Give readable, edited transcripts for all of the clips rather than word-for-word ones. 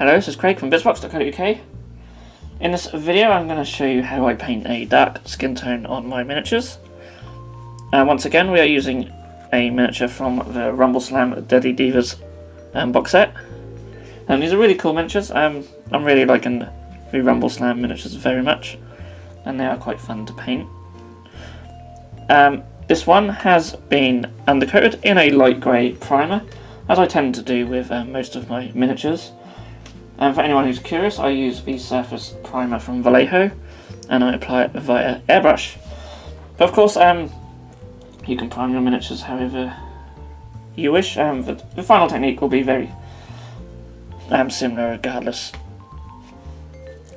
Hello, this is Craig from bizbox.co.uk. In this video I'm going to show you how I paint a dark skin tone on my miniatures. Once again we are using a miniature from the Rumbleslam Deadly Divas box set. And these are really cool miniatures. I'm really liking the Rumbleslam miniatures very much, and they are quite fun to paint. This one has been undercoated in a light grey primer, as I tend to do with most of my miniatures. And for anyone who's curious, I use the surface primer from Vallejo and I apply it via airbrush. But of course, you can prime your miniatures however you wish. The final technique will be very similar regardless.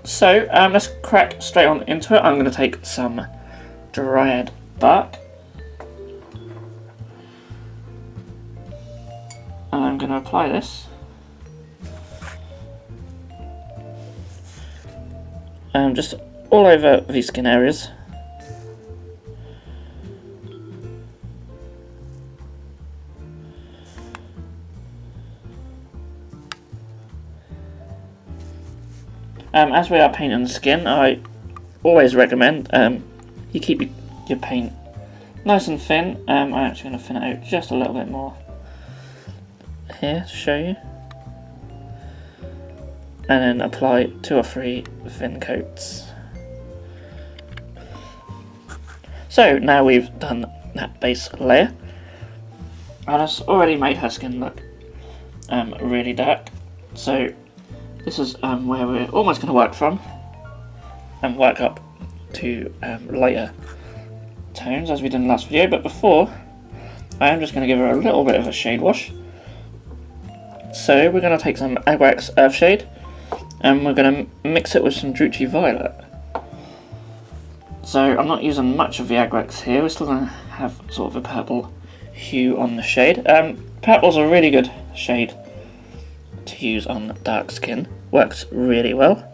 So let's crack straight on into it. I'm going to take some dryad bark and I'm going to apply this. Just all over the skin areas. As we are painting the skin, I always recommend you keep your paint nice and thin. I'm actually going to thin it out just a little bit more here to show you. And then apply 2 or 3 thin coats. So now we've done that base layer, and it's already made her skin look really dark. So this is where we're almost going to work from and work up to lighter tones as we did in the last video. But before, I am just going to give her a little bit of a shade wash. So we're going to take some Agrax Earthshade and we're going to mix it with some Druchii Violet. So I'm not using much of the Agrax here, we're still going to have sort of a purple hue on the shade. Purple's a really good shade to use on dark skin, works really well,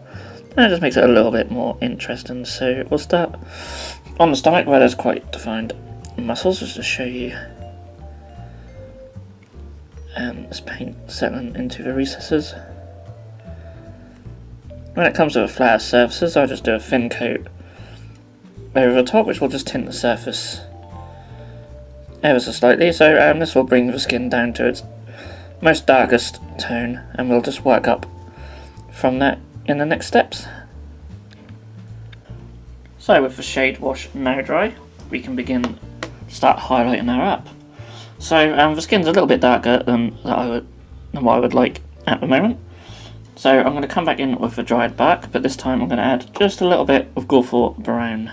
and it just makes it a little bit more interesting. So we'll start on the stomach where there's quite defined muscles, just to show you this paint settling into the recesses. When it comes to the flatter surfaces, I'll just do a thin coat over the top, which will just tint the surface ever so slightly. So this will bring the skin down to its most darkest tone, and we'll just work up from that in the next steps. So with the shade wash now dry, we can begin to start highlighting her up. So the skin's a little bit darker than what I would like at the moment. So I'm going to come back in with the dried bark, but this time I'm going to add just a little bit of Gorfor Brown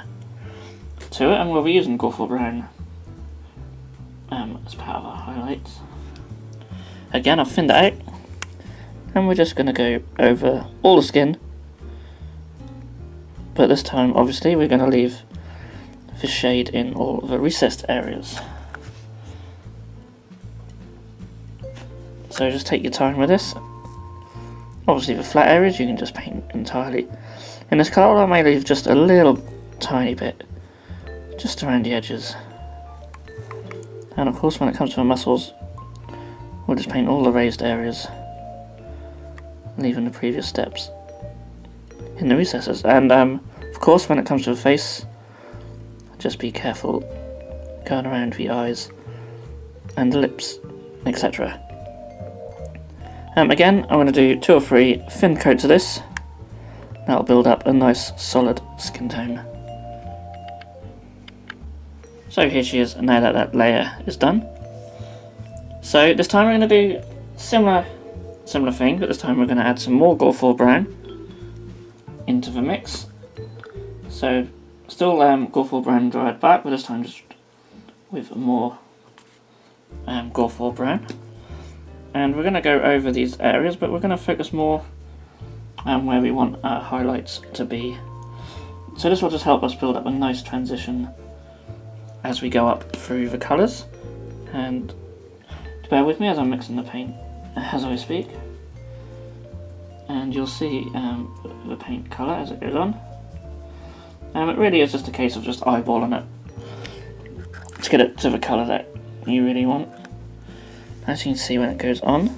to it, and we'll be using Gorfor Brown as part of our highlights. Again, I've thinned it out, and we're just going to go over all the skin, but this time obviously we're going to leave the shade in all the recessed areas. So just take your time with this. Obviously the flat areas you can just paint entirely in this colour. I may leave just a little tiny bit just around the edges. And of course when it comes to the muscles, we'll just paint all the raised areas, leaving the previous steps in the recesses. And of course when it comes to the face, just be careful going around the eyes and the lips, etc. Again, I'm going to do 2 or 3 thin coats of this. That'll build up a nice solid skin tone. So here she is now that that layer is done. So this time we're going to do similar thing, but this time we're going to add some more Gorfor Brown into the mix. So still Gorfor Brown dried bark, but this time just with more Gorfor Brown. And we're going to go over these areas, but we're going to focus more on where we want our highlights to be. So this will just help us build up a nice transition as we go up through the colours. And bear with me as I'm mixing the paint as I speak. And you'll see the paint colour as it goes on. It really is just a case of just eyeballing it to get it to the colour that you really want. As you can see when it goes on,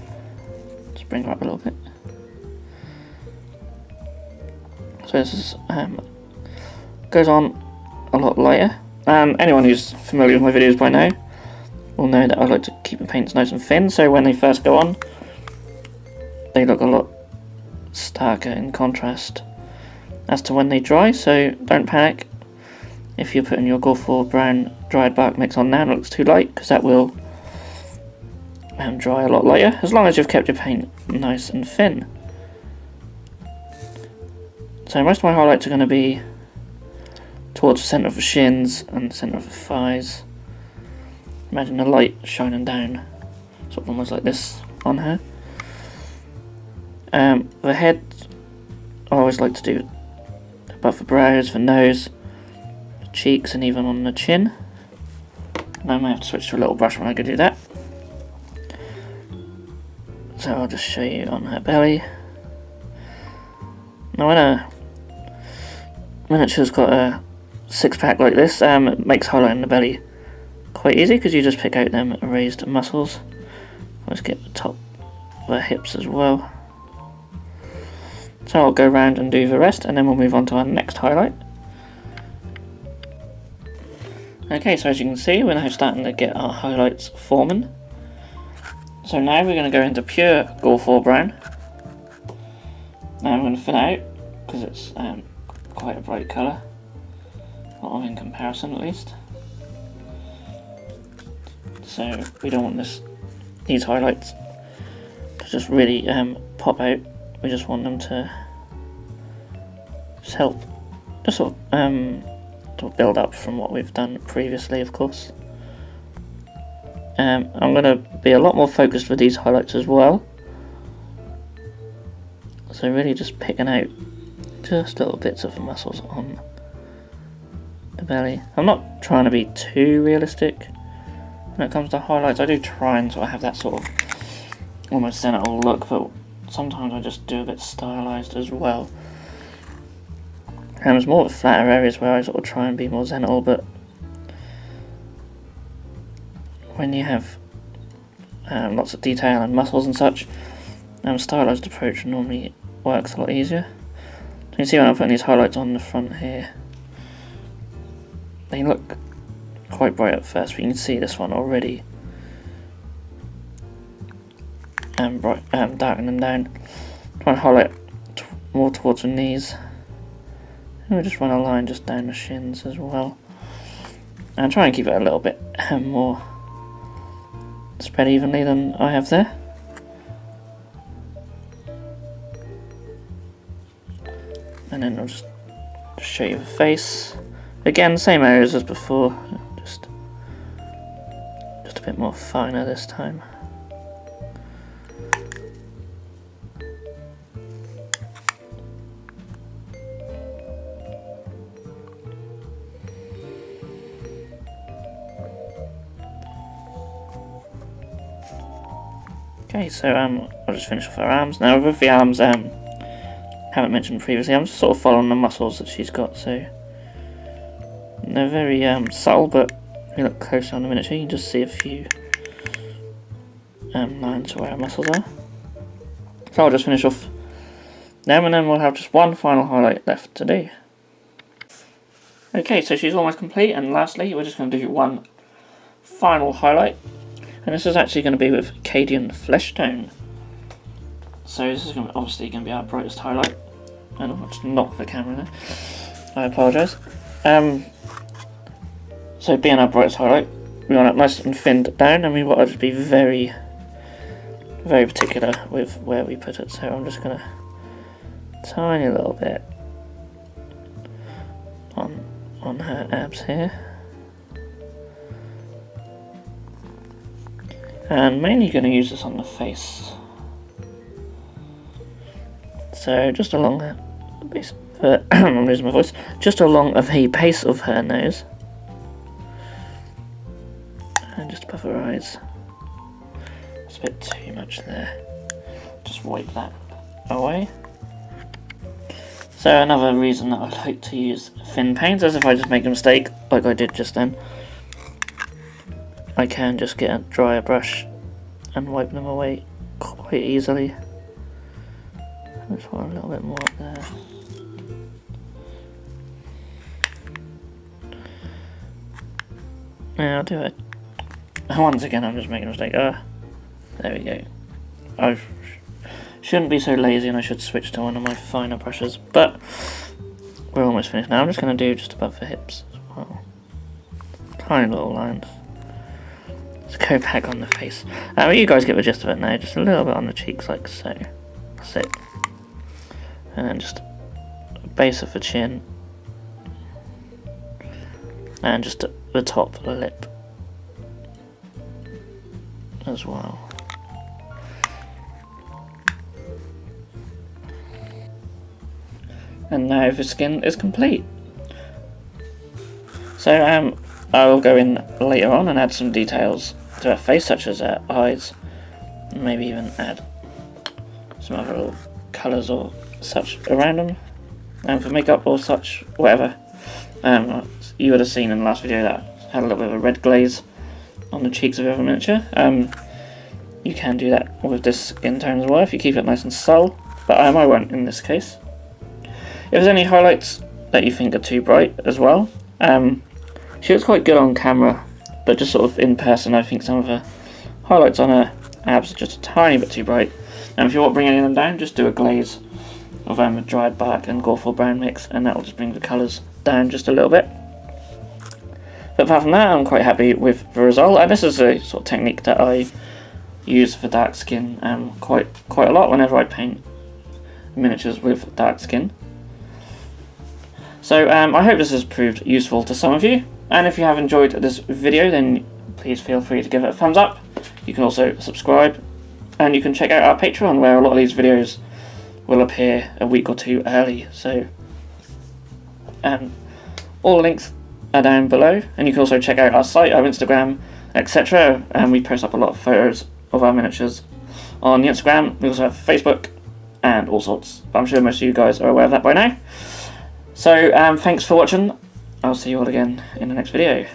just bring it up a little bit. So this is, goes on a lot lighter. Anyone who's familiar with my videos by now will know that I like to keep the paints nice and thin, so when they first go on, they look a lot starker in contrast as to when they dry, so don't panic if you're putting your Gore 4 brown dried bark mix on now and it looks too light, because that will dry a lot lighter, as long as you've kept your paint nice and thin. So most of my highlights are going to be towards the centre of the shins and the centre of the thighs. Imagine the light shining down, sort of almost like this on her. The head, I always like to do above the brows, the nose, the cheeks, and even on the chin. And I may have to switch to a little brush when I go do that. So I'll just show you on her belly. Now when a miniature's got a six-pack like this, it makes highlighting the belly quite easy because you just pick out them raised muscles. Let's get the top of her hips as well. So I'll go around and do the rest, and then we'll move on to our next highlight. Okay, so as you can see, we're now starting to get our highlights forming. So now we're going to go into pure Gore 4 brown. Now I'm going to thin out because it's quite a bright colour, well, in comparison at least. So we don't want these highlights to just really pop out. We just want them to just help, just sort of build up from what we've done previously, of course. I'm going to be a lot more focused with these highlights as well. So really just picking out just little bits of the muscles on the belly. I'm not trying to be too realistic when it comes to highlights. I do try and sort of have that sort of almost zenithal look, but sometimes I just do a bit stylized as well. And there's more of the flatter areas where I sort of try and be more zenithal, but when you have lots of detail and muscles and such, stylized approach normally works a lot easier. So you can see when I'm putting these highlights on the front here, they look quite bright at first, but you can see this one already darkening down. Try and highlight more towards the knees. And we'll just run a line just down the shins as well. And try and keep it a little bit more spread evenly than I have there. And then I'll just show you the face. Again, same areas as before, just a bit more finer this time. Okay, so I'll just finish off her arms. Now with the arms, haven't mentioned previously, I'm just sort of following the muscles that she's got, so they're very subtle, but if you look closer on the miniature you can just see a few lines where her muscles are. So I'll just finish off them and then we'll have just one final highlight left to do. Okay, so she's almost complete, and lastly we're just going to do one final highlight, and this is actually going to be with Cadian Flesh Tone. So this is obviously going to be our brightest highlight. And I'll just knock the camera there. I apologise. So being our brightest highlight, we want it nice and thinned down, and we want to just be very, very particular with where we put it. So I'm just going to tiny little bit on her abs here. And mainly going to use this on the face. So just along the base, I'm losing my voice, just along the base of her nose. And just above her eyes. It's a bit too much there. Just wipe that away. So another reason that I like to use thin paints is if I just make a mistake, like I did just then, I can just get a drier brush and wipe them away quite easily. Just want a little bit more up there. Now I'll do it. Once again, I'm just making a mistake. There we go. I shouldn't be so lazy, and I should switch to one of my finer brushes, but we're almost finished now. I'm just going to do just above the hips as well. Tiny little lines. Let's go back on the face. You guys get the gist of it now. Just a little bit on the cheeks, like so. That's it. And then just base of the chin. And just the top lip as well. And now the skin is complete. So I will go in later on and add some details to her face, such as her eyes, maybe even add some other little colours or such around them, and for makeup or such, whatever. You would have seen in the last video that had a little bit of a red glaze on the cheeks of the other miniature. You can do that with this skin tone as well if you keep it nice and subtle, but I won't in this case. If there's any highlights that you think are too bright as well, she looks quite good on camera, but just sort of in person I think some of the highlights on her abs are just a tiny bit too bright. And if you want bringing them down, just do a glaze of a dried bark and Goreful brown mix, and that will just bring the colours down just a little bit. But apart from that, I'm quite happy with the result, and this is a sort of technique that I use for dark skin quite a lot whenever I paint miniatures with dark skin. So I hope this has proved useful to some of you, and if you have enjoyed this video, then please feel free to give it a thumbs up. You can also subscribe, and you can check out our Patreon, where a lot of these videos will appear a week or two early. So all the links are down below, and you can also check out our site, our Instagram, etc. And we post up a lot of photos of our miniatures on the Instagram. We also have Facebook and all sorts, but I'm sure most of you guys are aware of that by now. So thanks for watching. I'll see you all again in the next video.